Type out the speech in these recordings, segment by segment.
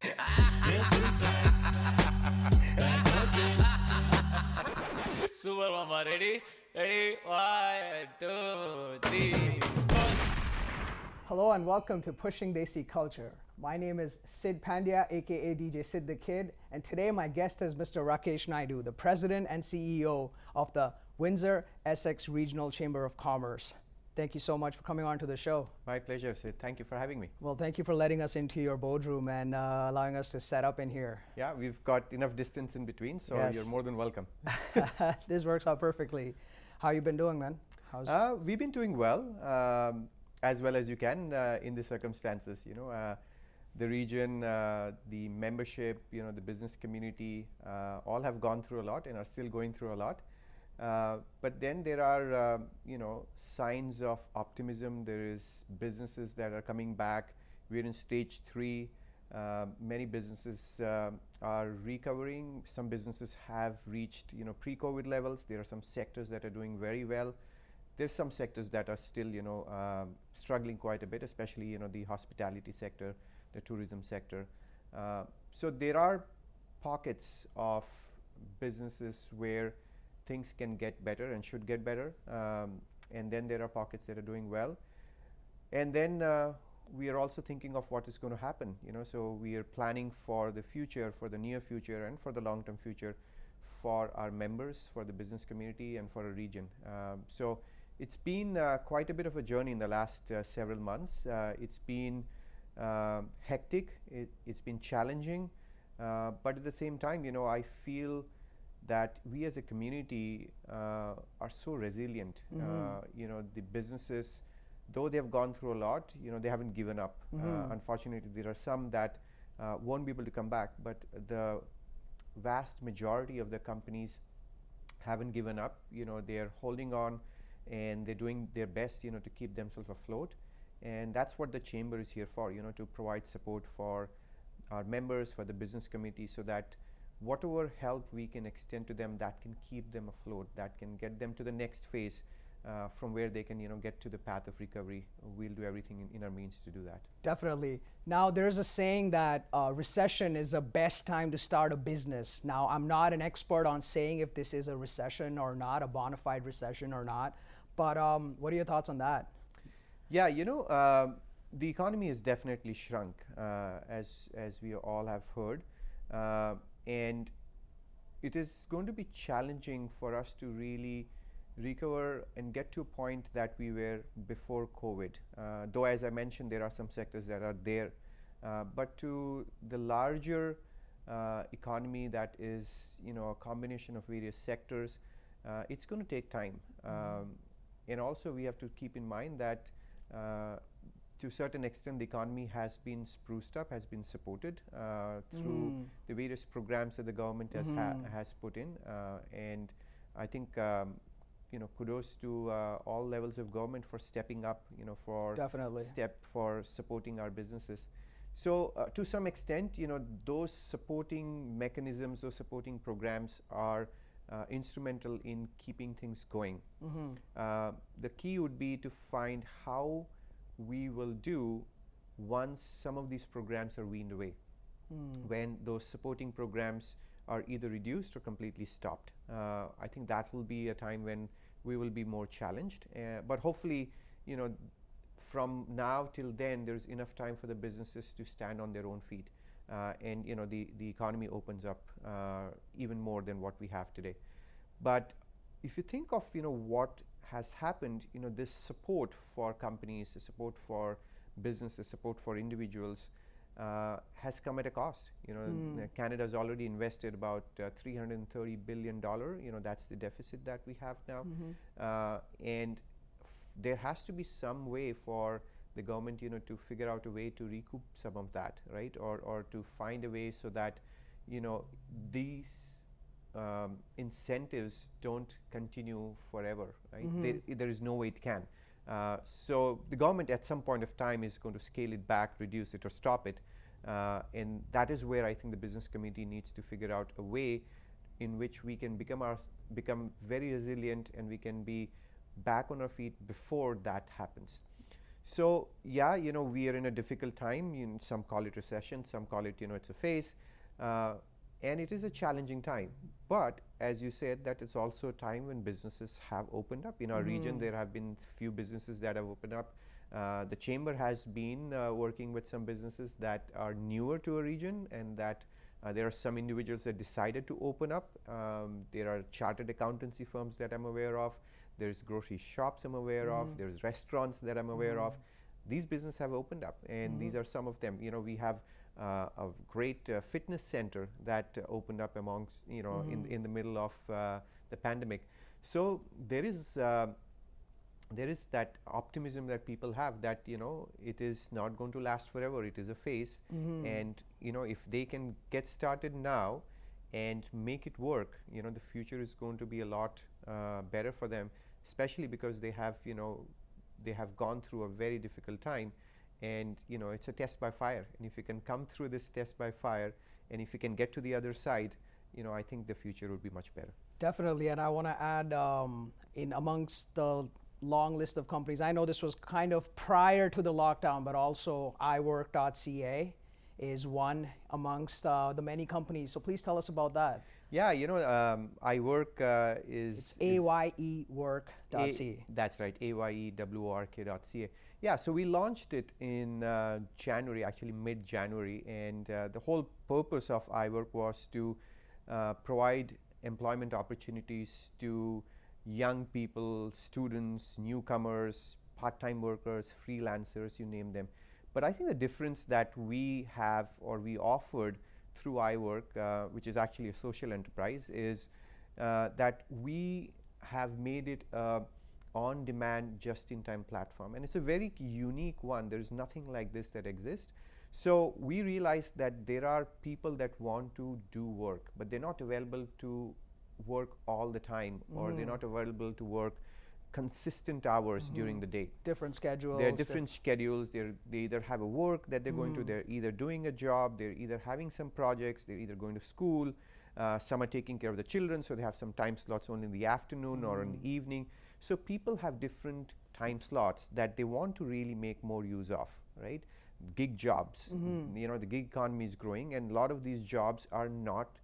This is Super Mama, ready? Ready? One, two, three, four. Hello and welcome to Pushing Desi Culture. My name is Sid Pandya, aka DJ Sid the Kid, and today my guest is Mr. Rakesh Naidu, the President and CEO of the Windsor-Essex Regional Chamber of Commerce. Thank you so much for coming on to the show. My pleasure, Sid. Thank you for having me. Well, thank you for letting us into your boardroom and allowing us to set up in here. Yeah, we've got enough distance in between, so Yes. you're more than welcome. This works out perfectly. How you been doing, man? We've been doing as well as you can in the circumstances. The region, the membership, the business community, all have gone through a lot and are still going through a lot. But then there are, signs of optimism. There is businesses that are coming back. We're in stage 3. Many businesses are recovering. Some businesses have reached, pre-COVID levels. There are some sectors that are doing very well. There's some sectors that are still, struggling quite a bit, especially, the hospitality sector, the tourism sector. So there are pockets of businesses where things can get better and should get better. And then there are pockets that are doing well. And then we are also thinking of what is going to happen, so we are planning for the future, for the near future and for the long-term future for our members, for the business community and for a region. So it's been quite a bit of a journey in the last several months. It's been hectic, it's been challenging, but at the same time, I feel that we as a community are so resilient. The businesses, though they have gone through a lot, they haven't given up. Unfortunately, there are some that won't be able to come back, but the vast majority of the companies haven't given up. They're holding on and they're doing their best, to keep themselves afloat. And that's what the chamber is here for, to provide support for our members, for the business community, so that whatever help we can extend to them, that can keep them afloat, that can get them to the next phase, from where they can, get to the path of recovery. We'll do everything in our means to do that. Definitely. Now, there's a saying that recession is the best time to start a business. Now, I'm not an expert on saying if this is a recession or not, a bona fide recession or not, but what are your thoughts on that? Yeah, the economy has definitely shrunk, as we all have heard, and it is going to be challenging for us to really recover and get to a point that we were before COVID. Though, as I mentioned, there are some sectors that are there, but to the larger economy that is, a combination of various sectors, it's going to take time. And also, we have to keep in mind that to a certain extent, the economy has been spruced up, has been supported through the various programs that the government has put in. And I think, kudos to all levels of government for stepping up, for supporting our businesses. So to some extent, those supporting mechanisms, those supporting programs are instrumental in keeping things going. The key would be to find how we will do once some of these programs are weaned away, when those supporting programs are either reduced or completely stopped. I think that will be a time when we will be more challenged, but hopefully, from now till then, there's enough time for the businesses to stand on their own feet, and the economy opens up even more than what we have today. But if you think of what has happened, this support for companies, the support for businesses, support for individuals has come at a cost. Canada has already invested about $330 billion. That's the deficit that we have now. And there has to be some way for the government, to figure out a way to recoup some of that, right? Or to find a way so that, these incentives don't continue forever, right? There is no way it can. So the government at some point of time is going to scale it back, reduce it, or stop it. And that is where I think the business community needs to figure out a way in which we can become very resilient, and we can be back on our feet before that happens. So yeah, we are in a difficult time. Some call it recession, some call it, it's a phase, uh, and it is a challenging time. But as you said, that is also a time when businesses have opened up. In our region, there have been few businesses that have opened up. The chamber has been working with some businesses that are newer to a region, and that there are some individuals that decided to open up. There are chartered accountancy firms that I'm aware of. There's grocery shops I'm aware of. There's restaurants that I'm aware of. These businesses have opened up, and these are some of them. We have a great fitness center that opened up amongst, in the middle of the pandemic. So there is that optimism that people have that it is not going to last forever. It is a phase, and if they can get started now and make it work, the future is going to be a lot better for them, especially because they have gone through a very difficult time, and it's a test by fire. And if you can come through this test by fire, and if you can get to the other side, I think the future would be much better. Definitely, and I want to add in amongst the long list of companies, I know this was kind of prior to the lockdown, but also AyeWork.ca is one amongst the many companies. So please tell us about that. Yeah, AyeWork is... It's AyeWork.ca. That's right, AyeWork.ca. Yeah, so we launched it in January, actually mid-January, and the whole purpose of AyeWork was to provide employment opportunities to young people, students, newcomers, part-time workers, freelancers, you name them. But I think the difference that we have, or we offered through AyeWork, which is actually a social enterprise, is that we have made it a on-demand, just-in-time platform. And it's a very unique one. There's nothing like this that exists. So we realized that there are people that want to do work, but they're not available to work all the time, or they're not available to work consistent hours during the day. Different schedules. There are different schedules. They either have a work that they're going to, they're either doing a job, they're either having some projects, they're either going to school, some are taking care of the children, so they have some time slots only in the afternoon or in the evening. So people have different time slots that they want to really make more use of, right? Gig jobs. The gig economy is growing, and a lot of these jobs are not,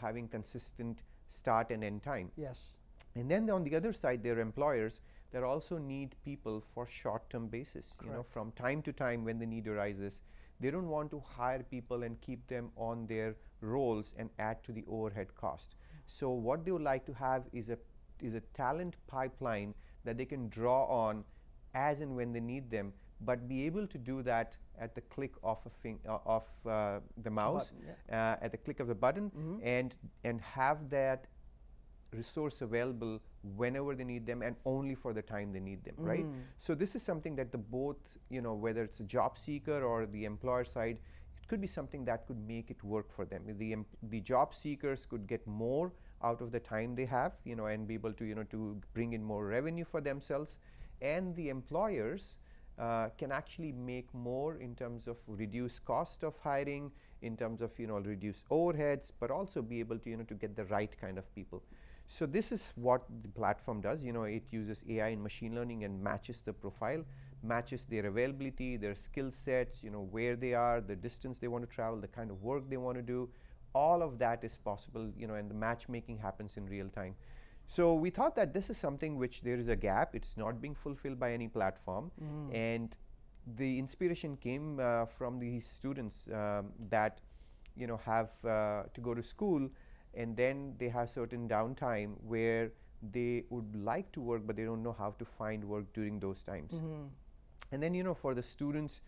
having consistent start and end time. Yes. And then on the other side, there are employers that also need people for short-term basis. From time to time when the need arises, they don't want to hire people and keep them on their roles and add to the overhead cost. So what they would like to have is a talent pipeline that they can draw on as and when they need them, but be able to do that at the click of the mouse, at the click of the button, and have that resource available whenever they need them and only for the time they need them, right? So this is something that the both, whether it's a job seeker or the employer side, it could be something that could make it work for them. The job seekers could get more out of the time they have, and be able to, to bring in more revenue for themselves, and the employers can actually make more in terms of reduce cost of hiring, in terms of reduce overheads, but also be able to to get the right kind of people. So this is what the platform does. It uses AI and machine learning and matches the profile, matches their availability, their skill sets, where they are, the distance they want to travel, the kind of work they want to do. All of that is possible, and the matchmaking happens in real time. So we thought that this is something which there is a gap. It's not being fulfilled by any platform. And the inspiration came from these students that have to go to school, and then they have certain downtime where they would like to work, but they don't know how to find work during those times. And then for the students,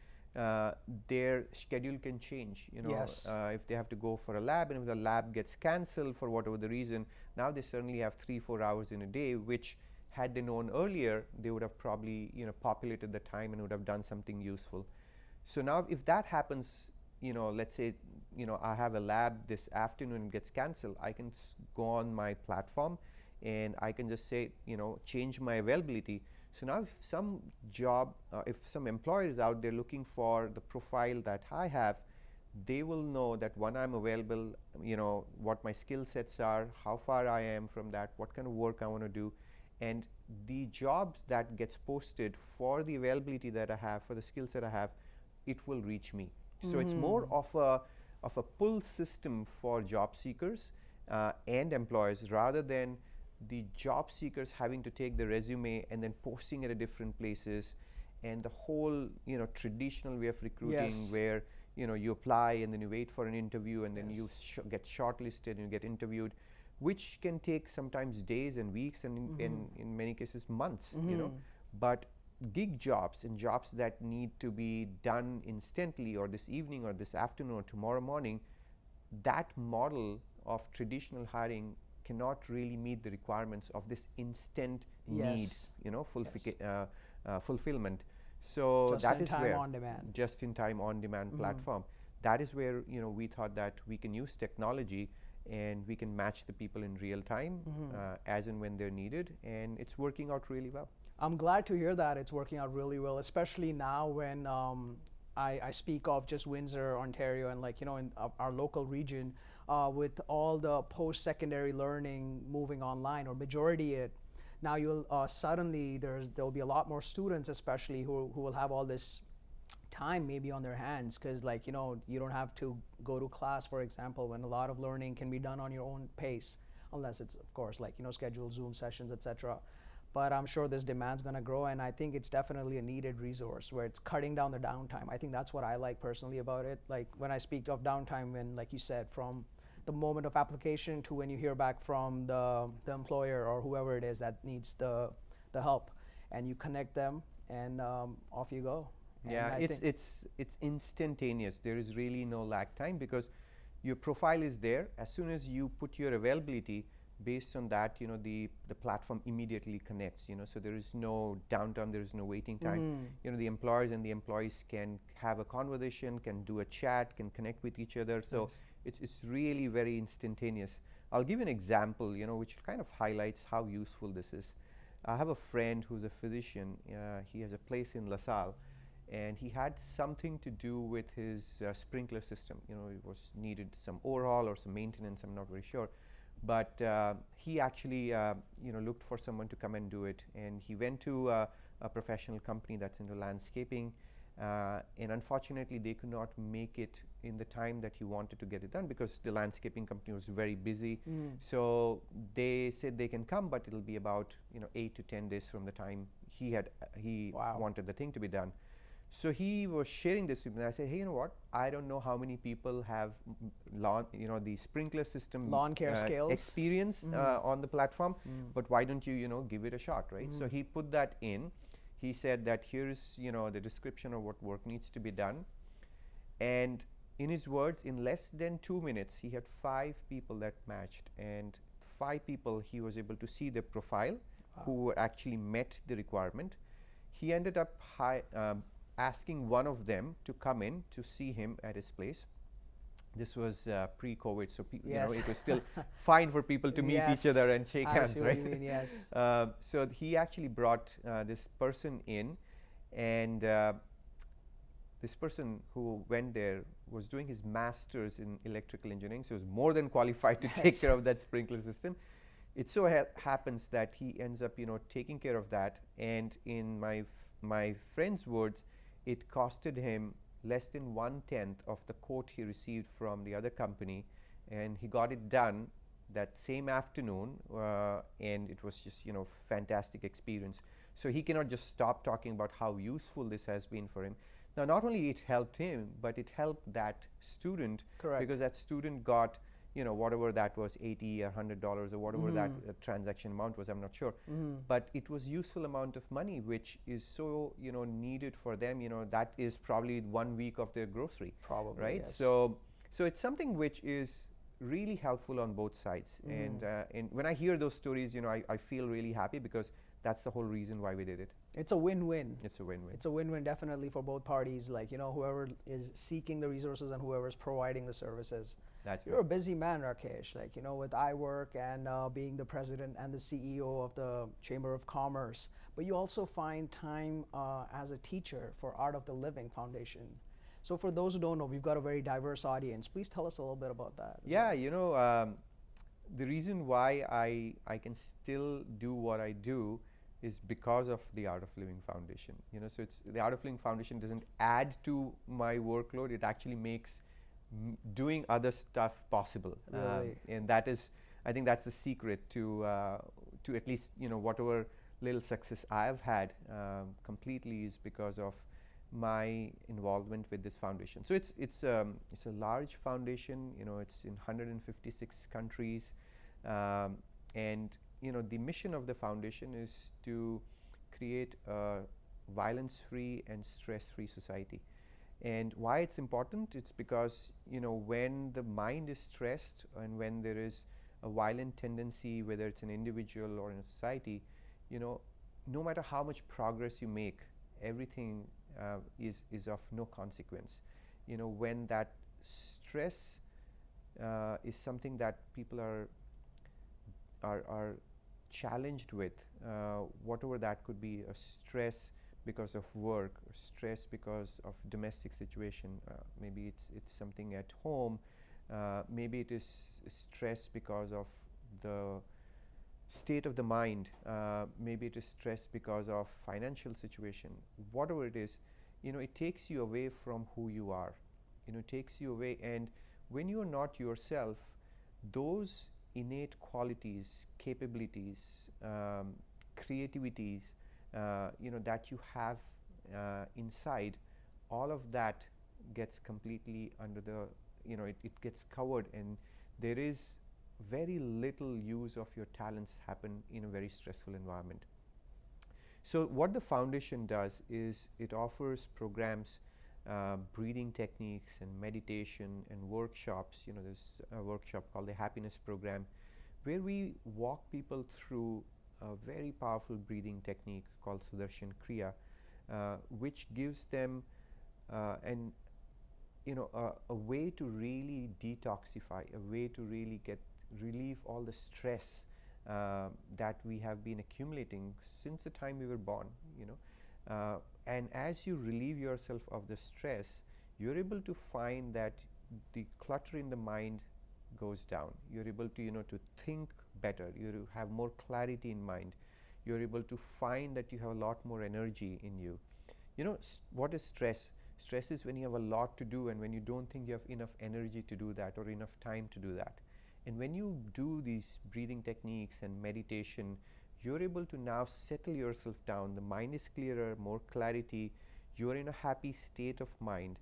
their schedule can change. Yes. If they have to go for a lab, and if the lab gets cancelled for whatever the reason, now they certainly have 3-4 hours in a day, which had they known earlier, they would have probably populated the time and would have done something useful. So now if that happens, let's say I have a lab this afternoon and gets cancelled, I can go on my platform and I can just say change my availability. So now if some job, if some employer is out there looking for the profile that I have, they will know that when I'm available, what my skill sets are, how far I am from that, what kind of work I want to do, and the jobs that gets posted for the availability that I have, for the skills that I have, it will reach me. So it's more of a pull system for job seekers and employers, rather than the job seekers having to take the resume and then posting it at different places, and the whole traditional way of recruiting, Yes. where you apply and then you wait for an interview and then Yes. you get shortlisted and you get interviewed, which can take sometimes days and weeks, and in many cases months. But gig jobs and jobs that need to be done instantly, or this evening or this afternoon or tomorrow morning, that model of traditional hiring cannot really meet the requirements of this instant Yes. need, fulfillment. So Just that in is time where on demand. just in time on demand platform, that is where we thought that we can use technology and we can match the people in real time, as and when they're needed, and it's working out really well. I'm glad to hear that it's working out really well, especially now when I speak of just Windsor, Ontario, and in our local region, with all the post-secondary learning moving online, or majority it. Now you'll suddenly there'll be a lot more students, especially who will have all this time maybe on their hands, because you don't have to go to class, for example, when a lot of learning can be done on your own pace, unless it's of course scheduled Zoom sessions, etc. But I'm sure this demand's going to grow, and I think it's definitely a needed resource where it's cutting down the downtime. I think that's what I like personally about it. Like when I speak of downtime, when, like you said, from the moment of application to when you hear back from the employer or whoever it is that needs the help, and you connect them, and off you go. And Yeah, I think it's instantaneous. There is really no lag time, because your profile is there. As soon as you put your availability, based on that, the platform immediately connects. So there is no downtime, there is no waiting time. The employers and the employees can have a conversation, can do a chat, can connect with each other. So it's really very instantaneous. I'll give you an example, which kind of highlights how useful this is. I have a friend who's a physician. He has a place in LaSalle, and he had something to do with his sprinkler system. It was needed some overhaul or some maintenance, I'm not very sure. But he actually looked for someone to come and do it, and he went to a professional company that's into landscaping, and unfortunately they could not make it in the time that he wanted to get it done, because the landscaping company was very busy. So they said they can come, but it'll be about 8 to 10 days from the time he Wow. wanted the thing to be done. So he was sharing this with me. I said, hey, you know what? I don't know how many people have lawn, the sprinkler system Lawn care skills. experience on the platform, but why don't you, give it a shot, right? So he put that in. He said that here's, the description of what work needs to be done. And in his words, in less than 2 minutes, he had 5 people that matched, and 5 people he was able to see their profile who actually met the requirement. He ended up asking one of them to come in to see him at his place. This was pre-COVID, so Yes. it was still fine for people to meet each other and shake hands, I see right? what you mean, yes. So he actually brought this person in, and this person who went there was doing his master's in electrical engineering, so he was more than qualified to take care of that sprinkler system. It so happens that he ends up, taking care of that, and in my friend's words, it costed him less than 1/10 of the quote he received from the other company, and he got it done that same afternoon, and it was just fantastic experience. So he cannot just stop talking about how useful this has been for him. Now, not only it helped him, but it helped that student. Correct. Because that student got whatever that was, $80 or $100 or whatever that transaction amount was, I'm not sure. But it was useful amount of money, which is so needed for them. That is probably 1 week of their grocery. Probably, right? yes. So it's something which is really helpful on both sides. And when I hear those stories, I feel really happy, because that's the whole reason why we did it. It's a win-win. It's a win-win. It's a win-win definitely for both parties, whoever is seeking the resources and whoever's providing the services. That's You're right. a busy man, Rakesh, with AyeWork and being the president and the CEO of the Chamber of Commerce. But you also find time as a teacher for Art of the Living Foundation. So for those who don't know, we've got a very diverse audience. Please tell us a little bit about that. Yeah, the reason why I can still do what I do is because of the Art of Living Foundation. You know, so it's the Art of Living Foundation doesn't add to my workload. It actually makes doing other stuff possible. Really? And that is, I think that's the secret to at least, you know, whatever little success I've had completely is because of my involvement with this foundation. So it's a large foundation. You know, it's in 156 countries, and you know, the mission of the foundation is to create a violence-free and stress-free society. And why it's important? It's because, you know, when the mind is stressed and when there is a violent tendency, whether it's an individual or in a society, you know, no matter how much progress you make, everything is of no consequence. You know, when that stress is something that people are challenged with, whatever that could be, a stress because of work, or stress because of domestic situation, maybe it's something at home, maybe it is stress because of the state of the mind, maybe it is stress because of financial situation, whatever it is, you know, it takes you away from who you are, you know, it takes you away. And when you are not yourself, those innate qualities, capabilities, creativities, you know, that you have inside, all of that gets completely under the, you know, it gets covered, and there is very little use of your talents happen in a very stressful environment. So what the foundation does is it offers programs, breathing techniques and meditation and workshops. You know, there's a workshop called the Happiness Program, where we walk people through a very powerful breathing technique called Sudarshan Kriya, which gives them an you know, a way to really detoxify, a way to really relieve all the stress that we have been accumulating since the time we were born, you know. And as you relieve yourself of the stress, you're able to find that the clutter in the mind goes down. You're able to, you know, to think better. You have more clarity in mind. You're able to find that you have a lot more energy in you. You know, what is stress? Stress is when you have a lot to do and when you don't think you have enough energy to do that or enough time to do that. And when you do these breathing techniques and meditation, you're able to now settle yourself down. The mind is clearer, more clarity. You're in a happy state of mind.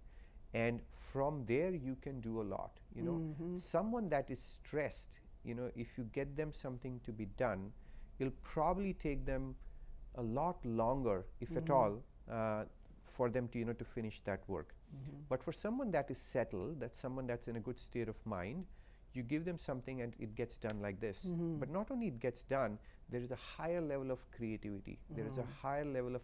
And from there, you can do a lot. You know, someone that is stressed, you know, if you get them something to be done, it'll probably take them a lot longer, if at all, for them to, you know, to finish that work. But for someone that is settled, that's someone that's in a good state of mind, you give them something and it gets done like this. But not only it gets done, there is a higher level of creativity. There is a higher level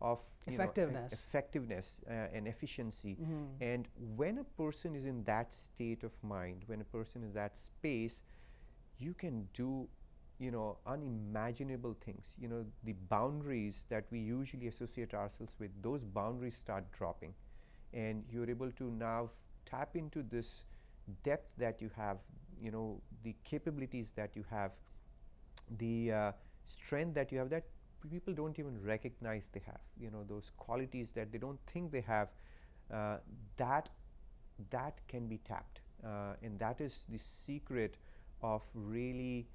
of effectiveness and efficiency. And when a person is in that state of mind, when a person is that space, you can do, you know, unimaginable things. You know, the boundaries that we usually associate ourselves with, those boundaries start dropping, and you're able to now tap into this depth that you have, you know, the capabilities that you have, the strength that you have that people don't even recognize they have, you know, those qualities that they don't think they have, that can be tapped, and that is the secret of really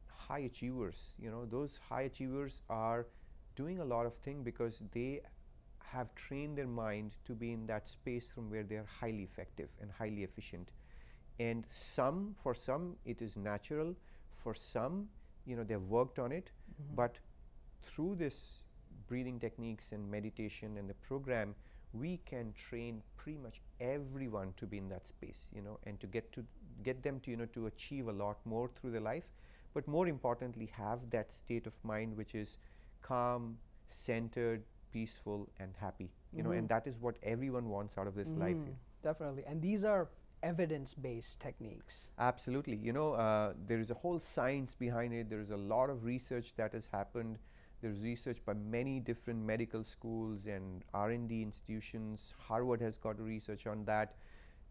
high achievers. You know, those high achievers are doing a lot of things because they have trained their mind to be in that space from where they are highly effective and highly efficient. And for some it is natural, for some, you know, they've worked on it, but through this breathing techniques and meditation and the program, we can train pretty much everyone to be in that space, you know, and to get them to, you know, to achieve a lot more through their life, but more importantly have that state of mind which is calm, centered, peaceful and happy, you know, and that is what everyone wants out of this life. Definitely. And these are evidence-based techniques. Absolutely. You know, there is a whole science behind it. There is a lot of research that has happened. There's research by many different medical schools and R&D institutions. Harvard has got research on that.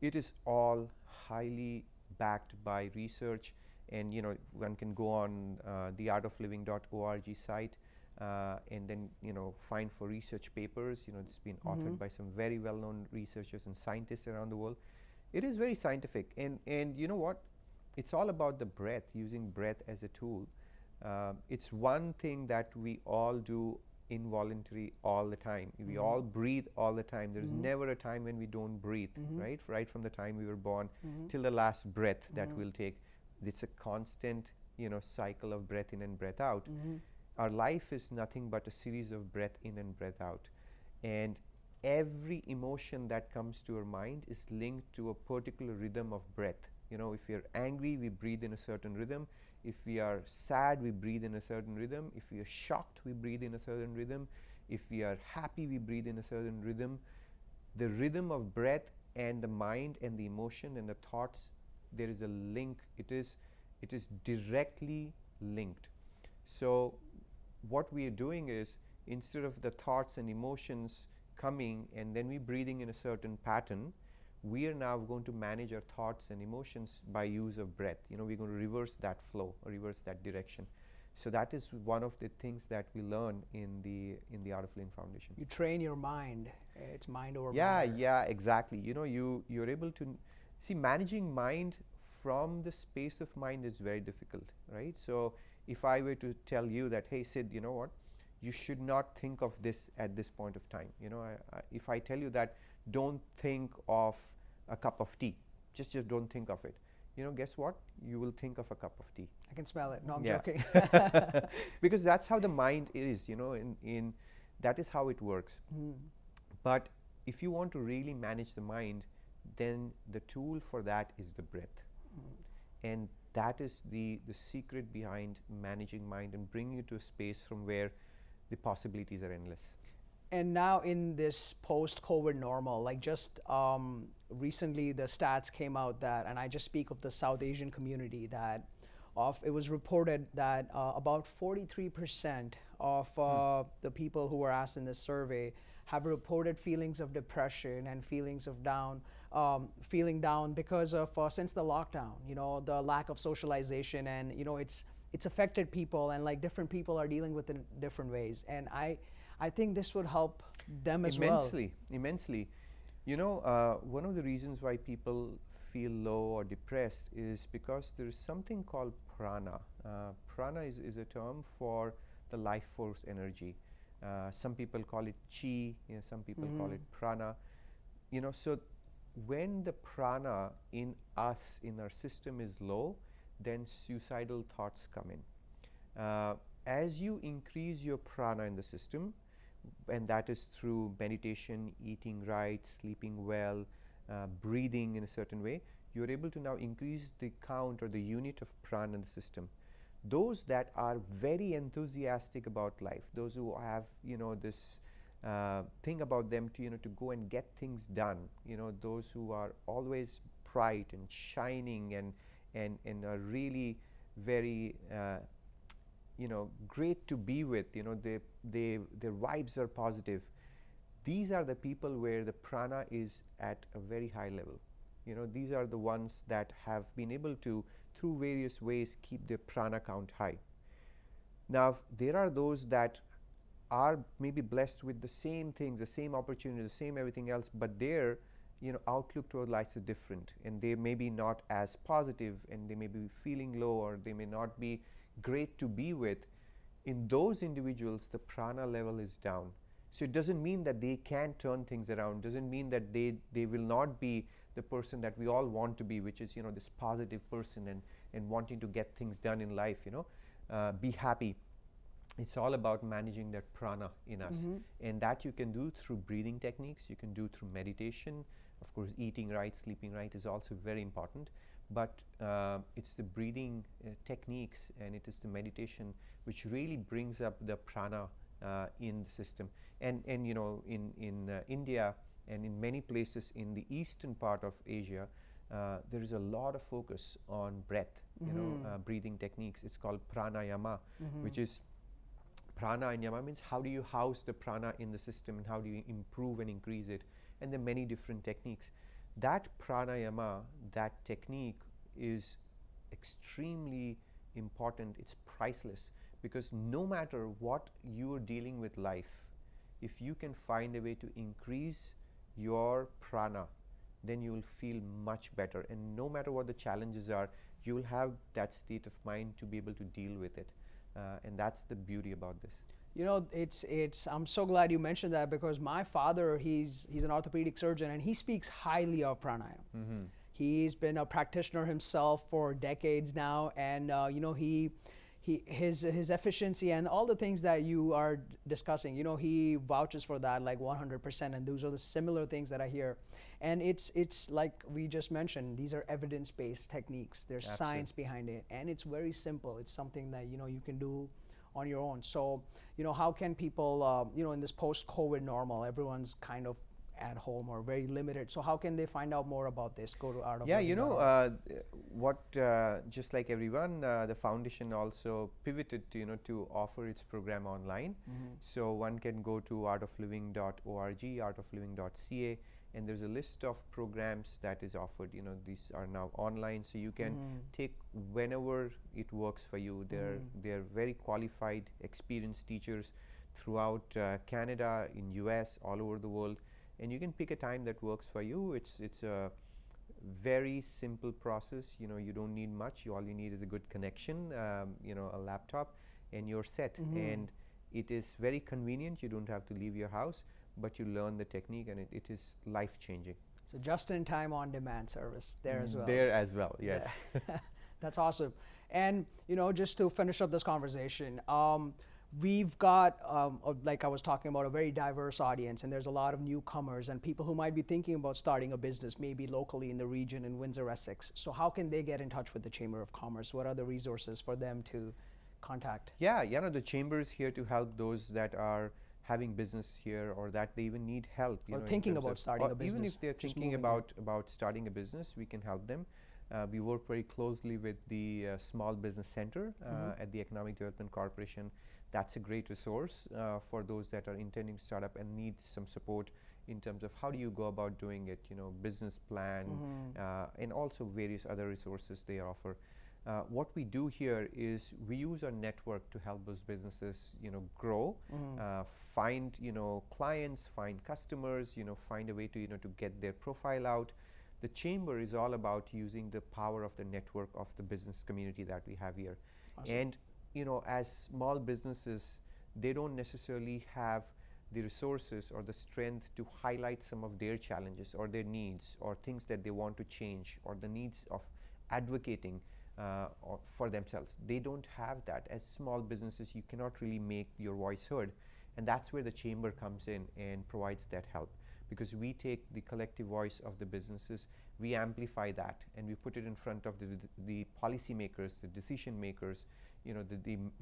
It is all highly backed by research, and you know, one can go on the artofliving.org site and then find for research papers. It's been authored by some very well-known researchers and scientists around the world. It is very scientific, and you know what? It's all about the breath, using breath as a tool. It's one thing that we all do involuntary all the time. We all breathe all the time. There's never a time when we don't breathe, right from the time we were born till the last breath that we'll take. It's a constant cycle of breath in and breath out. Our life is nothing but a series of breath in and breath out, and every emotion that comes to our mind is linked to a particular rhythm of breath. If we are angry, we breathe in a certain rhythm. If we are sad, we breathe in a certain rhythm. If we are shocked, we breathe in a certain rhythm. If we are happy, we breathe in a certain rhythm. The rhythm of breath and the mind and the emotion and the thoughts, there is a link. It is directly linked. So what we are doing is, instead of the thoughts and emotions coming and then we breathing in a certain pattern, we are now going to manage our thoughts and emotions by use of breath. We're going to reverse that flow or reverse that direction. So that is one of the things that we learn in the Art of Living Foundation. You train your mind. It's mind over matter. Yeah, exactly. You're able to see, managing mind from the space of mind is very difficult, right? So if I were to tell you that, hey Sid, you know what, you should not think of this at this point of time. If I tell you that, don't think of a cup of tea, just don't think of it. Guess what? You will think of a cup of tea. I can smell it. No, I'm joking. Because that's how the mind is, in that is how it works. But if you want to really manage the mind, then the tool for that is the breath. And that is the secret behind managing mind and bringing you to a space from where the possibilities are endless. And now in this post-COVID normal, like just recently the stats came out that, and I just speak of the South Asian community, that it was reported that about 43% of the people who were asked in this survey have reported feelings of depression and feelings of feeling down because of since the lockdown, the lack of socialization, and it's affected people, and like different people are dealing with it in different ways. And I think this would help them as well. Immensely. One of the reasons why people feel low or depressed is because there is something called prana. Prana is a term for the life force energy. Some people call it chi, some people call it prana. So when the prana in us, in our system, is low, then suicidal thoughts come in. As you increase your prana in the system, and that is through meditation, eating right, sleeping well, breathing in a certain way, you're able to now increase the count or the unit of prana in the system. Those that are very enthusiastic about life, those who have this thing about them to go and get things done, those who are always bright and shining and are really very great to be with, their vibes are positive. These are the people where the prana is at a very high level. These are the ones that have been able to, through various ways, keep their prana count high. Now, there are those that are maybe blessed with the same things, the same opportunities, the same everything else, but their outlook toward life is different, and they may be not as positive, and they may be feeling low, or they may not be great to be with. In those individuals, the prana level is down. So it doesn't mean that they can't turn things around, doesn't mean that they will not be the person that we all want to be, which is this positive person and wanting to get things done in life, be happy. It's all about managing that prana in us, and that you can do through breathing techniques, you can do through meditation. Of course, eating right, sleeping right is also very important, but it's the breathing techniques, and it is the meditation which really brings up the prana in the system. And in India and in many places in the eastern part of Asia, there is a lot of focus on breath, breathing techniques. It's called pranayama, which is prana and yama means how do you house the prana in the system and how do you improve and increase it. And there are many different techniques. That pranayama, that technique is extremely important. It's priceless, because no matter what you are dealing with life, if you can find a way to increase your prana, then you will feel much better, and no matter what the challenges are, you will have that state of mind to be able to deal with it, and that's the beauty about this. You know, it's. I'm so glad you mentioned that, because my father, he's an orthopedic surgeon, and he speaks highly of pranayama. He's been a practitioner himself for decades now, and you know, his efficiency and all the things that you are discussing, you know, he vouches for that like 100%, and those are the similar things that I hear. And it's like we just mentioned, these are evidence-based techniques. There's science behind it, and it's very simple. It's something that, you know, you can do on your own. So, you know, how can people, you know, in this post-COVID normal, everyone's kind of at home or very limited. So how can they find out more about this? Go to Art of Yeah, Living. you know, just like everyone, the foundation also pivoted to, you know, to offer its program online. So one can go to artofliving.org, artofliving.ca, and there's a list of programs that is offered. You know, these are now online, so you can take whenever it works for you. They're very qualified, experienced teachers throughout Canada, in US, all over the world, and you can pick a time that works for you. It's a very simple process. You know, you don't need much. All you need is a good connection, you know, a laptop, and you're set. And it is very convenient. You don't have to leave your house, but you learn the technique, and it is life-changing. So just-in-time on-demand service there as well. There as well, yes. That's awesome. And, you know, just to finish up this conversation, we've got, like I was talking about, a very diverse audience, and there's a lot of newcomers and people who might be thinking about starting a business, maybe locally in the region in Windsor-Essex. So how can they get in touch with the Chamber of Commerce? What are the resources for them to contact? Yeah, you know, the Chamber is here to help those that are having business here, or that they even need help. You or know, thinking about starting a business. Even if they're thinking about starting a business, we can help them. We work very closely with the Small Business Center at the Economic Development Corporation. That's a great resource for those that are intending to start up and need some support in terms of how do you go about doing it, you know, business plan, and also various other resources they offer. What we do here is we use our network to help those businesses, you know, grow, find, you know, clients, find customers, you know, find a way to, you know, to get their profile out. The Chamber is all about using the power of the network of the business community that we have here. Awesome. And, you know, as small businesses, they don't necessarily have the resources or the strength to highlight some of their challenges or their needs or things that they want to change, or the needs of advocating or for themselves. They don't have that. As small businesses, you cannot really make your voice heard, and that's where the Chamber comes in and provides that help, because we take the collective voice of the businesses, we amplify that, and we put it in front of the policymakers, the decision makers, you know,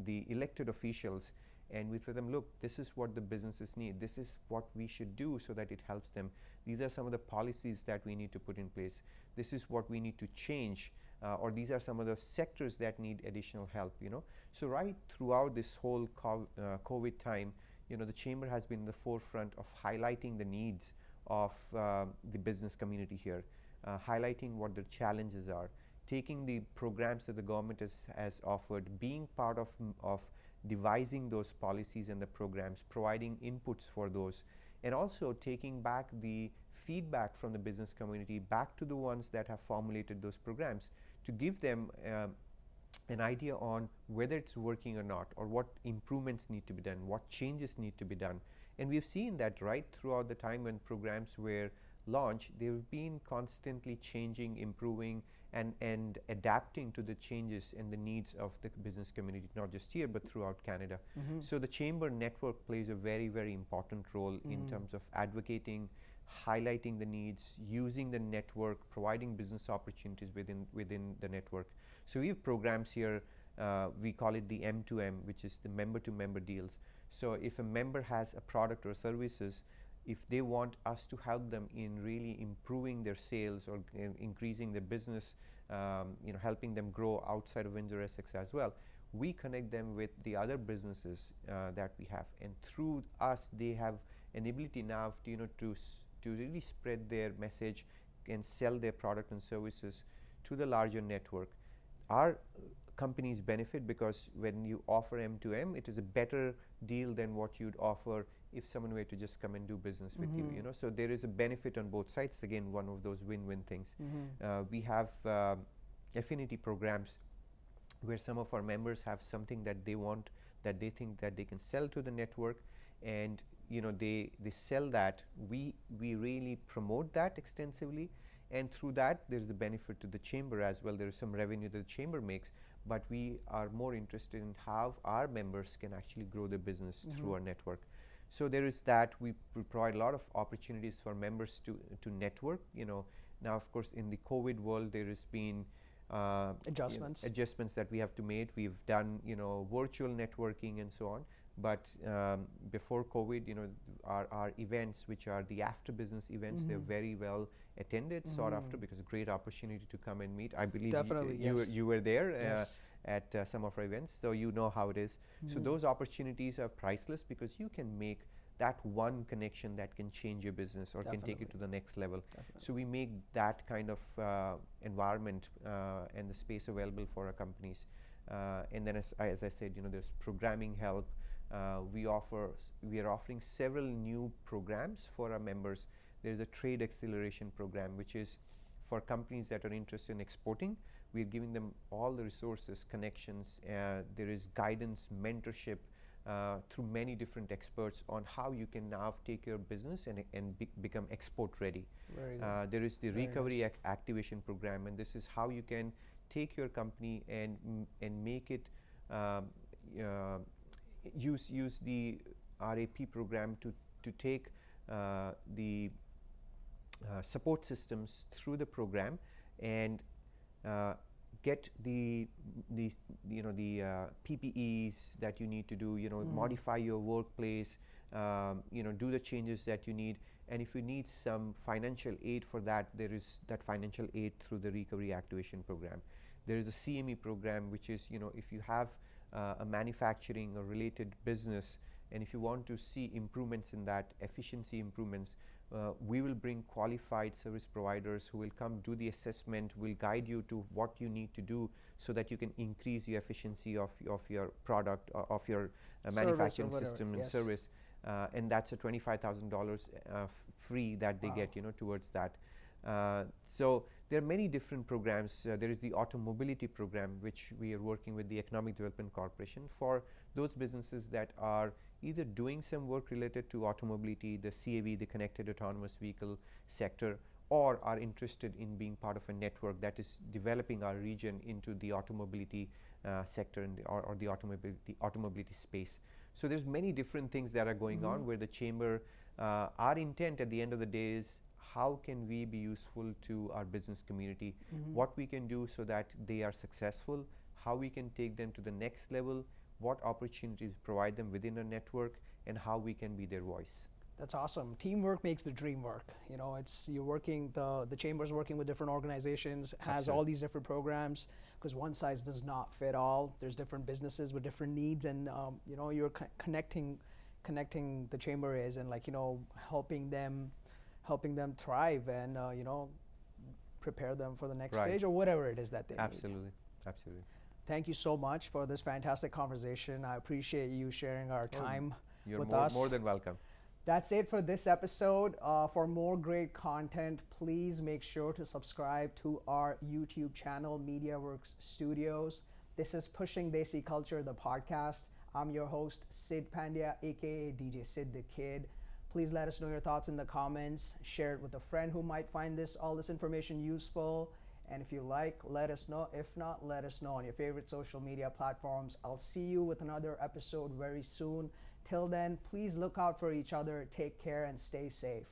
the elected officials, and we tell them, look, this is what the businesses need, this is what we should do so that it helps them, these are some of the policies that we need to put in place, this is what we need to change, or these are some of the sectors that need additional help, you know. So right throughout this whole COVID time, you know, the Chamber has been in the forefront of highlighting the needs of the business community here, highlighting what the challenges are, taking the programs that the government has offered, being part of devising those policies and the programs, providing inputs for those, and also taking back the feedback from the business community back to the ones that have formulated those programs, to give them an idea on whether it's working or not, or what improvements need to be done, what changes need to be done. And we've seen that right throughout the time when programs were launched, they've been constantly changing, improving, and adapting to the changes and the needs of the business community, not just here, but throughout Canada. So the Chamber network plays a very, very important role in terms of advocating, highlighting the needs, using the network, providing business opportunities within the network. So we have programs here, we call it the M2M, which is the member-to-member deals. So if a member has a product or services, if they want us to help them in really improving their sales or increasing their business, you know, helping them grow outside of Windsor-Essex as well, we connect them with the other businesses that we have, and through us, they have an ability now to, you know, to really spread their message and sell their product and services to the larger network. Our companies benefit, because when you offer M2M, it is a better deal than what you'd offer if someone were to just come and do business with you. You know, so there is a benefit on both sides. Again, one of those win-win things. We have affinity programs where some of our members have something that they want, that they think that they can sell to the network, and you know, they sell that. We really promote that extensively, and through that there's the benefit to the chamber as well. There is some revenue that the chamber makes, but we are more interested in how our members can actually grow their business through our network. So there is that. We provide a lot of opportunities for members to network. You know, now of course in the COVID world there has been adjustments that we have to make. We've done, you know, virtual networking and so on. But before COVID, you know, our events, which are the after business events, they're very well attended, sought after, because a great opportunity to come and meet. I believe you were there at some of our events, so you know how it is. So those opportunities are priceless, because you can make that one connection that can change your business or can take it to the next level. So we make that kind of environment and the space available for our companies. And then as I said, you know, there's programming help. We are offering several new programs for our members. There is a trade acceleration program, which is for companies that are interested in exporting. We're giving them all the resources, connections. There is guidance, mentorship through many different experts on how you can now take your business and become export ready. There is the recovery activation program, and this is how you can take your company and make it use the RAP program to take the support systems through the program and get the PPEs that you need to do, you know, modify your workplace, you know, do the changes that you need. And if you need some financial aid for that, there is that financial aid through the recovery activation program. There is a CME program, which is, you know, if you have a manufacturing or related business, and if you want to see improvements in that, efficiency improvements, we will bring qualified service providers who will come do the assessment, will guide you to what you need to do so that you can increase the efficiency of your product, of your manufacturing system and service. And that's a $25,000 free that they get, you know, towards that. So there are many different programs. There is the Automobility program, which we are working with the Economic Development Corporation for those businesses that are either doing some work related to automobility, the CAV, the Connected Autonomous Vehicle sector, or are interested in being part of a network that is developing our region into the automobility sector or the automobility space. So there's many different things that are going on where the chamber, our intent at the end of the day is, how can we be useful to our business community, what we can do so that they are successful, how we can take them to the next level, what opportunities provide them within a network, and how we can be their voice. That's awesome. Teamwork makes the dream work. You know, it's you're working, the chamber's working with different organizations, has all these different programs, because one size does not fit all. There's different businesses with different needs, and you know, you're connecting the chamber is, and like, you know, helping them thrive and you know, prepare them for the next stage or whatever it is that they need. Absolutely. Thank you so much for this fantastic conversation. I appreciate you sharing our time with us. You're more than welcome. That's it for this episode. For more great content, please make sure to subscribe to our YouTube channel, MediaWorks Studios. This is Pushing Desi Culture, the podcast. I'm your host, Sid Pandya, aka DJ Sid the Kid. Please let us know your thoughts in the comments. Share it with a friend who might find all this information useful. And if you like, let us know. If not, let us know on your favorite social media platforms. I'll see you with another episode very soon. Till then, please look out for each other, take care, and stay safe.